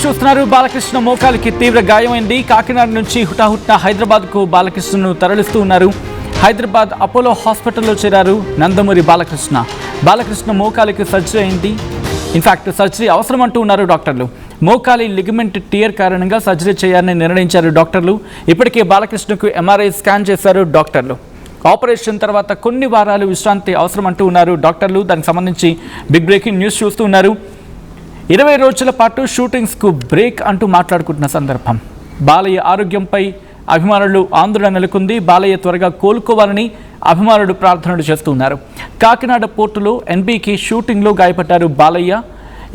News చూస్తున్నారు. బాలకృష్ణ మోకాలికి తీవ్ర గాయమైంది. కాకినాడ నుంచి హుటాహుట్న హైదరాబాద్కు బాలకృష్ణను తరలిస్తూ ఉన్నారు. హైదరాబాద్ అపోలో హాస్పిటల్లో చేరారు నందమూరి బాలకృష్ణ. బాలకృష్ణ మోకాలికి సర్జరీ అయింది. ఇన్ఫాక్ట్ సర్జరీ అవసరం అంటూ ఉన్నారు డాక్టర్లు. మోకాలి లిగమెంట్ టియర్ కారణంగా సర్జరీ చేయాలని నిర్ణయించారు డాక్టర్లు. ఇప్పటికే బాలకృష్ణకు ఎంఆర్ఐ స్కాన్ చేశారు డాక్టర్లు. ఆపరేషన్ తర్వాత కొన్ని వారాలు విశ్రాంతి అవసరం అంటూ ఉన్నారు డాక్టర్లు. దానికి సంబంధించి బిగ్ బ్రేకింగ్ న్యూస్ చూస్తూ ఉన్నారు. 20 రోజుల పాటు షూటింగ్స్కు బ్రేక్ అంటూ మాట్లాడుకుంటున్న సందర్భం. బాలయ్య ఆరోగ్యంపై అభిమానులు ఆందోళన నెలకొంది. బాలయ్య త్వరగా కోలుకోవాలని అభిమానులు ప్రార్థనలు చేస్తున్నారు. కాకినాడ పోర్టులో ఎన్బీకే షూటింగ్లో గాయపడ్డారు బాలయ్య.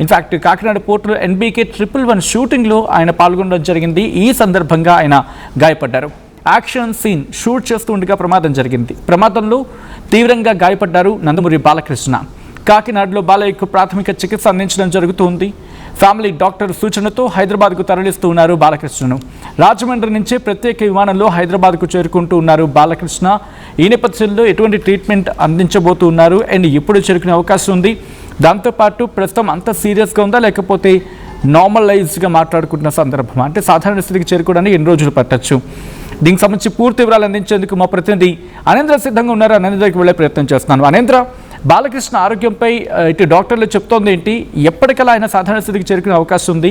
ఇన్ఫాక్ట్ కాకినాడ పోర్టులో ఎన్బీకే 111 షూటింగ్లో ఆయన పాల్గొనడం జరిగింది. ఈ సందర్భంగా ఆయన గాయపడ్డారు. యాక్షన్ సీన్ షూట్ చేస్తూ ఉండగా ప్రమాదం జరిగింది. ప్రమాదంలో తీవ్రంగా గాయపడ్డారు నందమూరి బాలకృష్ణ. కాకినాడలో బాలయ్యకు ప్రాథమిక చికిత్స అందించడం జరుగుతుంది. ఫ్యామిలీ డాక్టర్ సూచనతో హైదరాబాద్కు తరలిస్తూ ఉన్నారు బాలకృష్ణను. రాజమండ్రి నుంచే ప్రత్యేక విమానంలో హైదరాబాద్కు చేరుకుంటూ ఉన్నారు బాలకృష్ణ. ఈ నేపథ్యంలో ఎటువంటి ట్రీట్మెంట్ అందించబోతూ ఉన్నారు అండ్ ఎప్పుడు చేరుకునే అవకాశం ఉంది, దాంతోపాటు ప్రస్తుతం అంత సీరియస్గా ఉందా లేకపోతే నార్మలైజ్గా మాట్లాడుకుంటున్న సందర్భం, అంటే సాధారణ స్థితికి చేరుకోవడానికి ఎన్ని రోజులు పట్టచ్చు, దీనికి సంబంధించి పూర్తి వివరాలు అందించేందుకు మా ప్రతినిధి అనేంద్ర సిద్ధంగా ఉన్నారు. అనేంద్రకి వెళ్ళే ప్రయత్నం చేస్తున్నాను. అనేంద్ర, బాలకృష్ణ ఆరోగ్యంపై ఇటు డాక్టర్లు చెప్తోంది ఏంటి? ఎప్పటికలా ఆయన సాధారణ స్థితికి చేరుకునే అవకాశం ఉంది?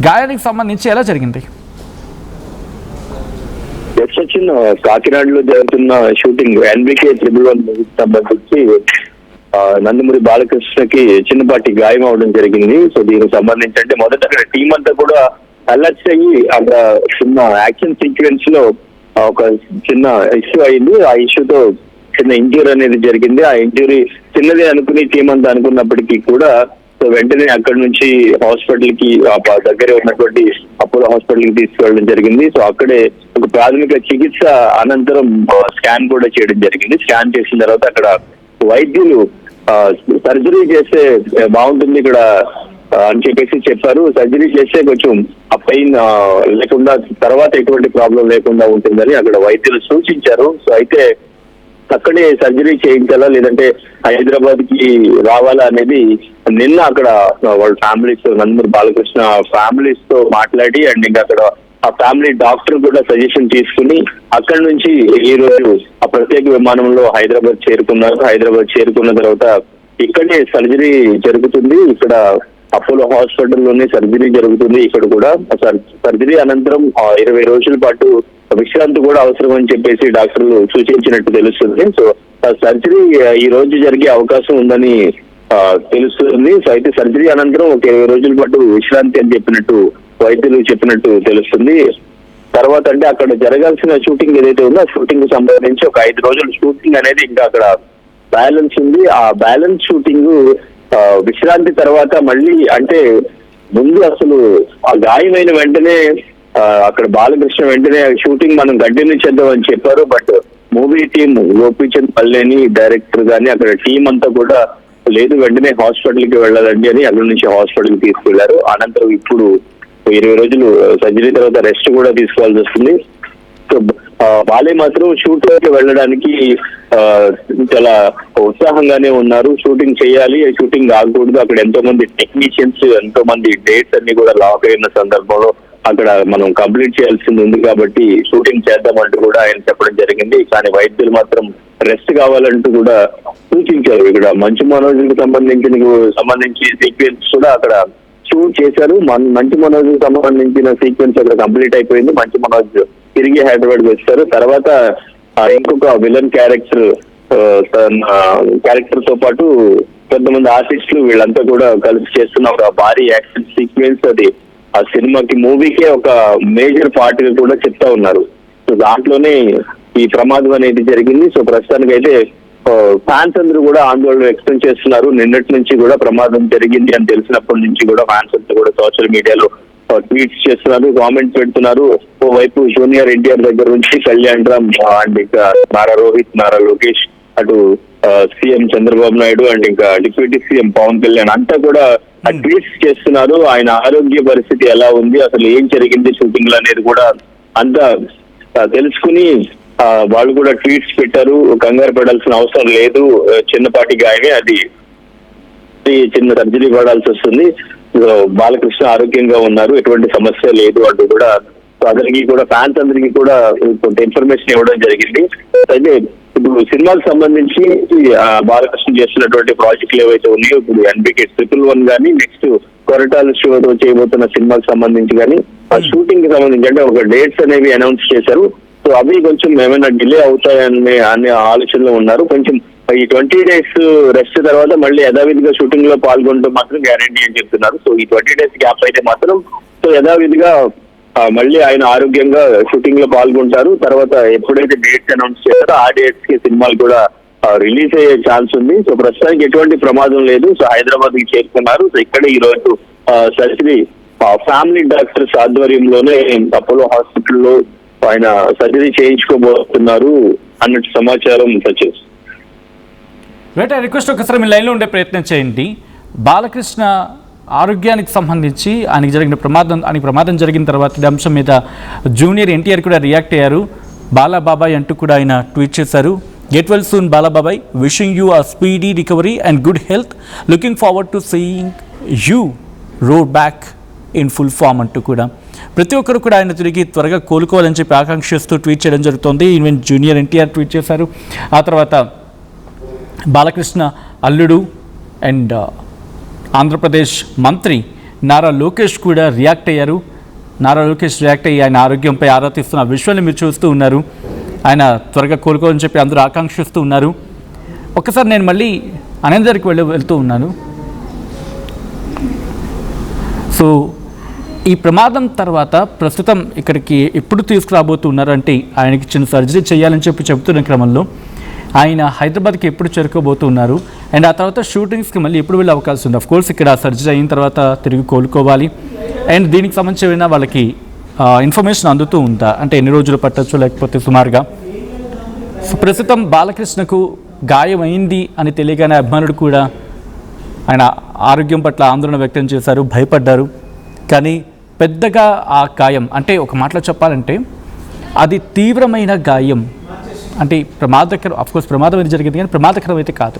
గాయానికి సంబంధించి ఎలా జరిగింది? కాకినాడలో జరుగుతున్న షూటింగ్ ఎన్బీకే 111 సంబంధించి నందమూరి బాలకృష్ణకి చిన్నపాటి గాయం అవడం జరిగింది. సో దీనికి సంబంధించి అంటే మొదట అక్కడ టీం అంతా కూడా అలర్ట్ అయ్యి అక్కడ చిన్న యాక్షన్ సీక్వెన్స్ లో ఒక చిన్న ఇష్యూ అయింది. ఆ ఇష్యూతో చిన్న ఇంజ్యూరీ అనేది జరిగింది. ఆ ఇంజ్యూరీ చిన్నదే అనుకుని టీం అంతా అనుకున్నప్పటికీ కూడా సో వెంటనే అక్కడి నుంచి హాస్పిటల్ కి దగ్గరే ఉన్నటువంటి అపోలో హాస్పిటల్ కి తీసుకెళ్ళడం జరిగింది. సో అక్కడే ఒక ప్రాథమిక చికిత్స అనంతరం స్కాన్ కూడా చేయడం జరిగింది. స్కాన్ చేసిన తర్వాత అక్కడ వైద్యులు సర్జరీ చేస్తే బాగుంటుంది ఇక్కడ అని చెప్పేసి చెప్పారు. సర్జరీ చేస్తే కొంచెం ఆ పెయిన్ లేకుండా తర్వాత ఎటువంటి ప్రాబ్లం లేకుండా ఉంటుందని అక్కడ వైద్యులు సూచించారు. సో అయితే అక్కడే సర్జరీ చేయించాలా లేదంటే హైదరాబాద్ కి రావాలా అనేది నిన్న అక్కడ వాళ్ళ ఫ్యామిలీస్ నందమూరి బాలకృష్ణ ఫ్యామిలీస్ తో మాట్లాడి అండ్ ఇంకా అక్కడ ఆ ఫ్యామిలీ డాక్టర్ కూడా సజెషన్ తీసుకుని అక్కడి నుంచి ఈ రోజు ఆ ప్రత్యేక విమానంలో హైదరాబాద్ చేరుకున్నారు. హైదరాబాద్ చేరుకున్న తర్వాత ఇక్కడే సర్జరీ జరుగుతుంది. ఇక్కడ అపోలో హాస్పిటల్లోనే సర్జరీ జరుగుతుంది. ఇక్కడ కూడా సర్జరీ అనంతరం 20 రోజుల పాటు విశ్రాంతి కూడా అవసరం అని చెప్పేసి డాక్టర్లు సూచించినట్టు తెలుస్తుంది. సో సర్జరీ ఈ రోజు జరిగే అవకాశం ఉందని తెలుస్తుంది. సో అయితే సర్జరీ అనంతరం ఒక 20 రోజుల పాటు విశ్రాంతి అని చెప్పినట్టు వైద్యులు చెప్పినట్టు తెలుస్తుంది. తర్వాత అంటే అక్కడ జరగాల్సిన షూటింగ్ ఏదైతే ఉందో ఆ షూటింగ్ కు సంబంధించి ఒక 5 రోజుల షూటింగ్ అనేది ఇంకా అక్కడ బ్యాలెన్స్ ఉంది. ఆ బ్యాలెన్స్ షూటింగ్ విశ్రాంతి తర్వాత మళ్ళీ అంటే ముందు అసలు ఆ గాయమైన వెంటనే అక్కడ బాలకృష్ణ వెంటనే షూటింగ్ మనం కంటిన్యూ చేద్దాం అని చెప్పారు. But movie team Gopichand Palleni director గాని అక్కడ టీం అంతా కూడా లేదు వెంటనే హాస్పిటల్ కి వెళ్ళాలండి అని అక్కడి నుంచి హాస్పిటల్ కి తీసుకెళ్లారు. అనంతరం ఇప్పుడు 20 రోజులు సర్జరీ తర్వాత రెస్ట్ కూడా తీసుకోవాల్సి వస్తుంది. సో బాలయ్య మాత్రం షూట్ లోకి వెళ్ళడానికి చాలా ఉత్సాహంగానే ఉన్నారు. షూటింగ్ చేయాలి, షూటింగ్ ఆగకూడదు. అక్కడ ఎంతో మంది టెక్నీషియన్స్ ఎంతో మంది డేట్స్ అన్ని కూడా లాక్ అయిన సందర్భంలో అక్కడ మనం కంప్లీట్ చేయాల్సింది ఉంది కాబట్టి షూటింగ్ చేద్దామంటూ కూడా ఆయన చెప్పడం జరిగింది. కానీ వైద్యులు మాత్రం రెస్ట్ కావాలంటూ కూడా సూచించారు. ఇక్కడ మంచు మనోజ్కి సంబంధించి సీక్వెన్స్ కూడా అక్కడ షూట్ చేశారు. మంచు మనోజ్కి సంబంధించిన సీక్వెన్స్ అక్కడ కంప్లీట్ అయిపోయింది. మంచు మనోజ్ తిరిగి హైదరాబాద్ వచ్చారు. తర్వాత ఇంకొక విలన్ క్యారెక్టర్ తో పాటు కొంతమంది ఆర్టిస్టులు వీళ్ళంతా కూడా కలిసి చేస్తున్న ఒక భారీ యాక్షన్ సీక్వెన్స్ అది ఆ సినిమాకి మూవీకే ఒక మేజర్ పార్ట్ గా కూడా చెప్తా ఉన్నారు. సో దాంట్లోనే ఈ ప్రమాదం అనేది జరిగింది. సో ప్రస్తుతానికి అయితే ఫ్యాన్స్ అందరూ కూడా ఆందోళన వ్యక్తం చేస్తున్నారు. నిన్నటి నుంచి కూడా ప్రమాదం జరిగింది అని తెలిసినప్పటి నుంచి కూడా ఫ్యాన్స్ అంతా కూడా సోషల్ మీడియాలో ట్వీట్స్ చేస్తున్నారు, కామెంట్స్ పెడుతున్నారు. ఓవైపు జూనియర్ ఎన్టీఆర్ దగ్గర నుంచి కళ్యాణ్ రామ్ అండ్ ఇంకా నారా రోహిత్, నారా లోకేష్, అటు సీఎం చంద్రబాబు నాయుడు అండ్ ఇంకా డిప్యూటీ సీఎం పవన్ కళ్యాణ్ అంతా కూడా ట్వీట్స్ చేస్తున్నారు. ఆయన ఆరోగ్య పరిస్థితి ఎలా ఉంది, అసలు ఏం జరిగింది షూటింగ్ లో అనేది కూడా అంతా తెలుసుకుని వాళ్ళు కూడా ట్వీట్స్ పెట్టారు. కంగారు పడాల్సిన అవసరం లేదు, చిన్నపాటి గాయమే, అది చిన్న సర్జరీ పడాల్సి వస్తుంది. బాలకృష్ణ ఆరోగ్యంగా ఉన్నారు, ఎటువంటి సమస్య లేదు అంటూ కూడా అందరికీ కూడా ఫ్యాన్స్ అందరికీ కూడా కొంత ఇన్ఫర్మేషన్ ఇవ్వడం జరిగింది. అయితే ఇప్పుడు సినిమాకి సంబంధించి బాలకృష్ణ చేస్తున్నటువంటి ప్రాజెక్టులు ఏవైతే ఉన్నాయో, ఇప్పుడు NBK 111 కానీ నెక్స్ట్ కొరటాల షోతో చేయబోతున్న సినిమాకి సంబంధించి కానీ ఆ షూటింగ్ కి సంబంధించి అంటే ఒక డేట్స్ అనేవి అనౌన్స్ చేశారు. సో అవి కొంచెం ఏమైనా డిలే అవుతాయనే ఆలోచనలో ఉన్నారు. కొంచెం ఈ 20 days రెస్ట్ తర్వాత మళ్ళీ యథావిధిగా షూటింగ్ లో పాల్గొనడం మాత్రం గ్యారంటీ అని చెప్తున్నారు. సో ఈ 20 days గ్యాప్ అయితే మాత్రం సో యథావిధిగా మళ్ళీ ఆయన ఆరోగ్యంగా షూటింగ్ లో పాల్గొంటారు. తర్వాత ఎప్పుడైతే డేట్స్ అనౌన్స్ చేస్తారో ఆ డేట్స్ కి సినిమాలు కూడా రిలీజ్ అయ్యే ఛాన్స్ ఉంది. సో ప్రస్తుతానికి ఎటువంటి ప్రమాదం లేదు. సో హైదరాబాద్ కి చేరుకున్నారు. సో ఇక్కడ ఈ రోజు సర్జరీ ఫ్యామిలీ డాక్టర్స్ ఆధ్వర్యంలోనే అపోలో హాస్పిటల్లో ఆయన సర్జరీ చేయించుకోబోతున్నారు అన్నట్టు సమాచారం వచ్చేసి. రైట్, రిక్వెస్ట్ ఒకసారి మీ లైన్లో ఉండే ప్రయత్నం చేయండి. బాలకృష్ణ ఆరోగ్యానికి సంబంధించి ఆయనకి ప్రమాదం జరిగిన తర్వాత ఈ అంశం మీద జూనియర్ NTR కూడా రియాక్ట్ అయ్యారు. బాలాబాబాయ్ అంటూ కూడా ఆయన ట్వీట్ చేశారు. Get well soon Balababai, wishing you a speedy recovery and good health, looking forward to seeing you road back in full form అంటూ కూడా ప్రతి ఒక్కరు కూడా ఆయన తిరిగి త్వరగా కోలుకోవాలని చెప్పి ఆకాంక్షిస్తూ ట్వీట్ చేయడం జరుగుతుంది. ఈవెన్ జూనియర్ NTR ట్వీట్ చేశారు. ఆ తర్వాత బాలకృష్ణ అల్లుడు అండ్ ఆంధ్రప్రదేశ్ మంత్రి నారా లోకేష్ కూడా రియాక్ట్ అయ్యారు. నారా లోకేష్ రియాక్ట్ అయ్యి ఆయన ఆరోగ్యంపై ఆరా తీస్తున్న విషయాన్ని మీరు చూస్తూ ఉన్నారు. ఆయన త్వరగా కోలుకోవాలని చెప్పి అందరూ ఆకాంక్షిస్తూ ఉన్నారు. ఒక్కసారి నేను మళ్ళీ అనందరికి వెళ్తూ ఉన్నాను. సో ఈ ప్రమాదం తర్వాత ప్రస్తుతం ఇక్కడికి ఎప్పుడు తీసుకురాబోతున్నారు అంటే ఆయనకి చిన్న సర్జరీ చేయాలని చెప్పి చెబుతున్న క్రమంలో ఆయన హైదరాబాద్కి ఎప్పుడు చేరుకోబోతున్నారు అండ్ ఆ తర్వాత షూటింగ్స్కి మళ్ళీ ఎప్పుడు వెళ్ళే అవకాశం ఉంది. అఫ్కోర్స్ ఇక్కడ సర్జరీ అయిన తర్వాత తిరిగి కోలుకోవాలి అండ్ దీనికి సంబంధించిన వాళ్ళకి ఇన్ఫర్మేషన్ అందుతూ ఉందా అంటే ఎన్ని రోజులు పట్టచ్చు లేకపోతే సుమారుగా. సో ప్రస్తుతం బాలకృష్ణకు గాయమైంది అని తెలియగానే అభిమానుడు కూడా ఆయన ఆరోగ్యం పట్ల ఆందోళన వ్యక్తం చేశారు, భయపడ్డారు. కానీ పెద్దగా ఆ గాయం అంటే ఒక మాటలో చెప్పాలంటే అది తీవ్రమైన గాయం అంటే ప్రమాదకరం. అఫ్కోర్స్ ప్రమాదం అయితే జరిగింది కానీ ప్రమాదకరం అయితే కాదు.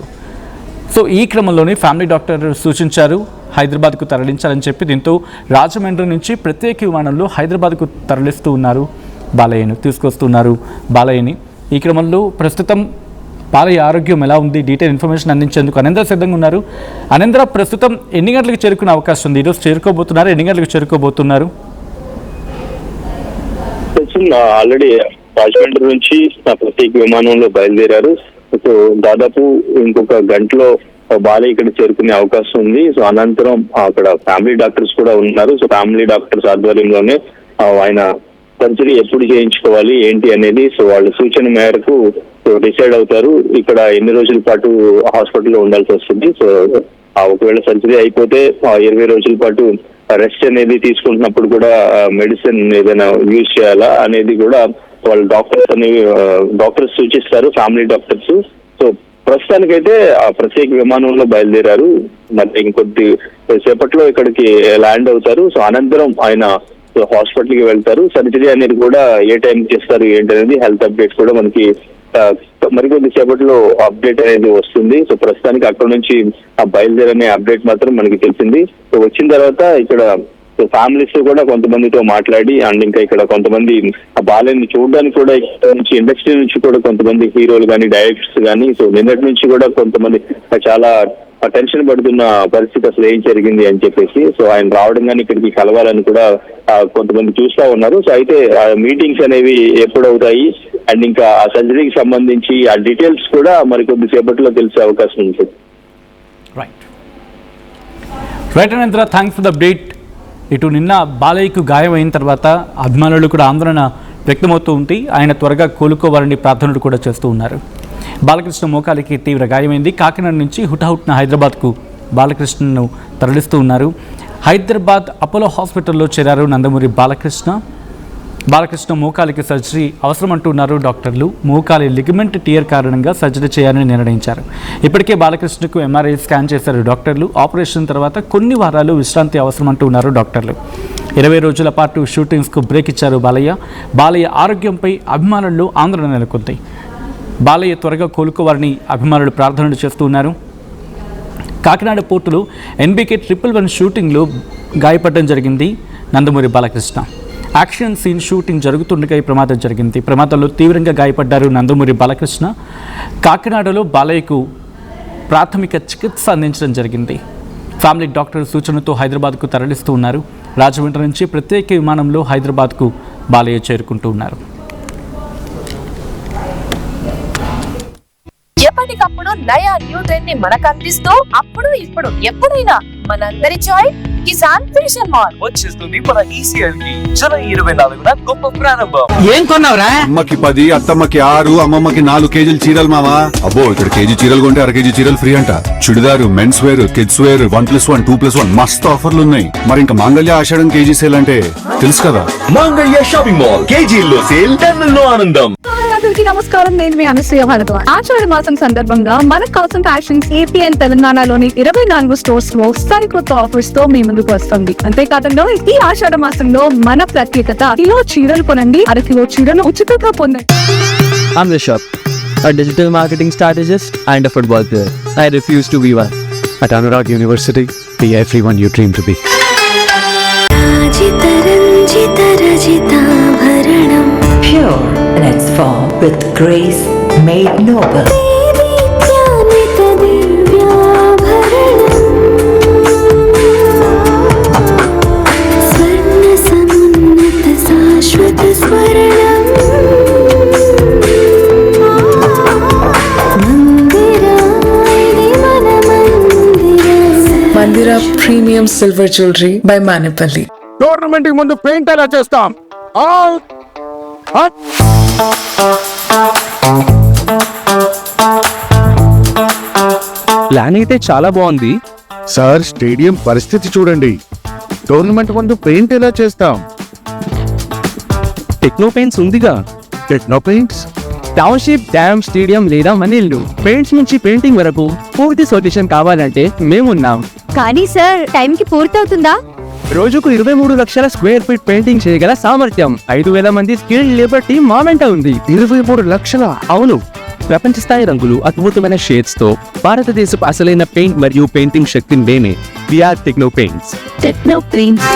సో ఈ క్రమంలోనే ఫ్యామిలీ డాక్టర్ సూచించారు హైదరాబాద్కు తరలించాలని చెప్పి. దీంతో రాజమండ్రి నుంచి ప్రత్యేక విమానంలో హైదరాబాద్కు తరలిస్తూ ఉన్నారు బాలయ్యను, తీసుకొస్తున్నారు బాలయ్యని. ఈ క్రమంలో ప్రస్తుతం బాలయ్య ఆరోగ్యం ఎలా ఉంది, డీటెయిల్ ఇన్ఫర్మేషన్ అందించేందుకు అనంద్ర సిద్ధంగా ఉన్నారు. అనంద్ర, ప్రస్తుతం ఎన్ని గంటలకు చేరుకునే అవకాశం ఉంది? ఈరోజు చేరుకోబోతున్నారు, ఎన్ని గంటలకు చేరుకోబోతున్నారు? ఆల్రెడీ రాజమండ్రి నుంచి ప్రత్యేక విమానంలో బయలుదేరారు. సో దాదాపు ఇంకొక గంటలో బాలయ్య ఇక్కడ చేరుకునే అవకాశం ఉంది. సో అనంతరం అక్కడ ఫ్యామిలీ డాక్టర్స్ కూడా ఉన్నారు. సో ఫ్యామిలీ డాక్టర్స్ ఆధ్వర్యంలోనే ఆయన సర్జరీ ఎప్పుడు చేయించుకోవాలి ఏంటి అనేది సో వాళ్ళ సూచన మేరకు డిసైడ్ అవుతారు. ఇక్కడ ఎన్ని రోజుల పాటు హాస్పిటల్లో ఉండాల్సి వస్తుంది. సో ఒకవేళ సర్జరీ అయిపోతే 20 రోజుల పాటు రెస్ట్ అనేది తీసుకుంటున్నప్పుడు కూడా మెడిసిన్ ఏదైనా యూజ్ చేయాలా అనేది కూడా వాళ్ళ డాక్టర్స్ సూచిస్తారు, ఫ్యామిలీ డాక్టర్స్. సో ప్రస్తుతానికైతే ఆ ప్రత్యేక విమానంలో బయలుదేరారు. మరి ఇంకొద్ది సేపట్లో ఇక్కడికి ల్యాండ్ అవుతారు. సో అనంతరం ఆయన హాస్పిటల్ కి వెళ్తారు. సర్జరీ అనేది కూడా ఏ టైం చేస్తారు ఏంటి అనేది హెల్త్ అప్డేట్స్ కూడా మనకి మరికొద్ది సేపట్లో అప్డేట్ అనేది వస్తుంది. సో ప్రస్తుతానికి అక్కడ నుంచి బయలుదేరనే అప్డేట్ మాత్రం మనకి తెలిసింది. సో వచ్చిన తర్వాత ఇక్కడ ఫ్యామిలీస్ కూడా కొంతమందితో మాట్లాడి అండ్ ఇంకా ఇక్కడ కొంతమంది ఆ బాలయ్యని చూడడానికి కూడా ఇక్కడ నుంచి ఇండస్ట్రీ నుంచి కూడా కొంతమంది హీరోలు కానీ డైరెక్టర్స్ కానీ సో నిన్నటి నుంచి కూడా కొంతమంది చాలా టెన్షన్ పడుతున్న పరిస్థితి అసలు ఏం జరిగింది అని చెప్పేసి సో ఆయన రావడం కానీ ఇక్కడికి కలవాలని కూడా కొంతమంది చూస్తా ఉన్నారు. సో అయితే మీటింగ్స్ అనేవి ఎప్పుడవుతాయి అండ్ ఇంకా ఆ సర్జరీకి సంబంధించి ఆ డీటెయిల్స్ కూడా మరి కొద్దిసేపట్లో తెలిసే అవకాశం ఉంటుంది. రైట్ అనంతర, థ్యాంక్స్ ఫర్ ద అప్డేట్. ఇటు నిన్న బాలయ్యకు గాయం అయిన తర్వాత అభిమానులు కూడా ఆందోళన వ్యక్తమవుతూ ఉంది. ఆయన త్వరగా కోలుకోవాలని ప్రార్థనలు కూడా చేస్తూ ఉన్నారు. బాలకృష్ణ మోకాలికి తీవ్ర గాయమైంది. కాకినాడ నుంచి హుటాహుట్న హైదరాబాద్కు బాలకృష్ణను తరలిస్తూ ఉన్నారు. హైదరాబాద్ అపోలో హాస్పిటల్లో చేరారు నందమూరి బాలకృష్ణ మోకాలికి సర్జరీ అవసరం అంటున్నారు డాక్టర్లు. మోకాలి లిగమెంట్ టియర్ కారణంగా సర్జరీ చేయాలని నిర్ణయించారు. ఇప్పటికే బాలకృష్ణకు MRI స్కాన్ చేశారు డాక్టర్లు. ఆపరేషన్ తర్వాత కొన్ని వారాలు విశ్రాంతి అవసరం అంటున్నారు డాక్టర్లు. 20 రోజుల పాటు షూటింగ్స్కు బ్రేక్ ఇచ్చారు బాలయ్య ఆరోగ్యంపై అభిమానుల్లో ఆందోళన నెలకొంది. బాలయ్య త్వరగా కోలుకోవాలని అభిమానులు ప్రార్థనలు చేస్తూ ఉన్నారు. కాకినాడ పోర్టులో NBK 111 షూటింగ్లో గాయపడడం జరిగింది Nandamuri Balakrishna. Action scene shooting జరుగుతుండగా ఈ ప్రమాదం జరిగింది. ప్రమాదంలో తీవ్రంగా గాయపడ్డారు నందమూరి బాలకృష్ణ. కాకినాడలో బాలయ్యకు ప్రాథమిక చికిత్స అందించడం జరిగింది. ఫ్యామిలీ డాక్టర్ సూచనతో హైదరాబాద్కు తరలిస్తూ ఉన్నారు. రాజమండ్రి నుంచి ప్రత్యేక విమానంలో హైదరాబాద్కు బాలయ్య చేరుకుంటూ ఉన్నారు. ఎప్పటికప్పుడు నయా న్యూ ట్రెండ్ ని మనకు అందిస్తూ అప్పుడు ఇప్పుడు ఎప్పుడైనా మనందరి చాయిస్ కిసాన్ ఫ్యాషన్ మాల్ వచ్చేస్తుంది మన ECL కి జూలై 24న గొప్ప ప్రారంభం. ఏం కొన్నావురా? అమ్మకి 10, అత్తమ్మకి 6, అమ్మమ్మకి 4 కేజీలు చీరలు మావా. అబ్బో ఇక్కడ కేజీ చీరలు కొంటే 1/2 కేజీ చీరలు ఫ్రీ అంట. Churidar, men's wear, kids wear 1+1, 2+1 మస్తు ఆఫర్లు ఉన్నాయి. మరి ఇంకా మాంగళ్య ఆషాఢం కేజీ సేల్ అంటే తెలుసు కదా. మాంగళ్య షాపింగ్ మాల్ కేజీల్లో సేల్, టన్నుల్లో ఆనందం. అందరికీ నమస్కారం. నేను మీ అనసూయ భారద్వాజ్. ఆషాఢ మాసం సందర్భంగా మన కాసన్ ఫ్యాషన్స్ ఏపీ అండ్ తెలంగాణలోని 24 స్టోర్స్ లో సరికొత్త ఆఫర్స్ తో మీ ముందుకు వస్తుంది. అంతేకాదంలో ఈ ఆషాఢ మాసంలో మన ప్రత్యేకత కిలో చీరలు కొనండి, 1/2 కిలో చీరను ఉచితంగా పొందండి. I'm Rishabh, a digital marketing strategist and a football player. I refuse to be one. At Anurag University, be everyone you dream to be. Pure in its form with grace made noble. Mandira Premium Silver Jewelry by Manipali. Tournament కి ముందు paint ఎలా చేస్తాం? Plan అయితే చాలా బాగుంది sir stadium పరిస్థితి చూడండి. Tournament ముందు పెయింట్ ఎలా చేస్తాం? టెక్నో పెయింట్స్ ఉందిగా. Techno paints, township, dam, stadium లేదా మనీళ్ళు పెయింట్స్ నుంచి పెయింటింగ్ వరకు పూర్తి సొల్యూషన్ కావాలంటే మేమున్నాం. కానీ సార్ టైం కి పూర్తవుతుందా? రోజుకు 23 లక్షల స్క్వేర్ ఫీట్ పెయింటింగ్ చేయగల సామర్థ్యం, 5,000 మంది స్కిల్డ్ లేబర్ టీమ్ మా వెంట ఉంది. 23 లక్షల? అవును, ప్రపంచ స్థాయి రంగులు, అద్భుతమైన షేడ్స్ తో భారతదేశపు అసలైన పెయింట్ మరియు పెయింటింగ్ శక్తిని నేనే. VR Techno Paints. Techno paints.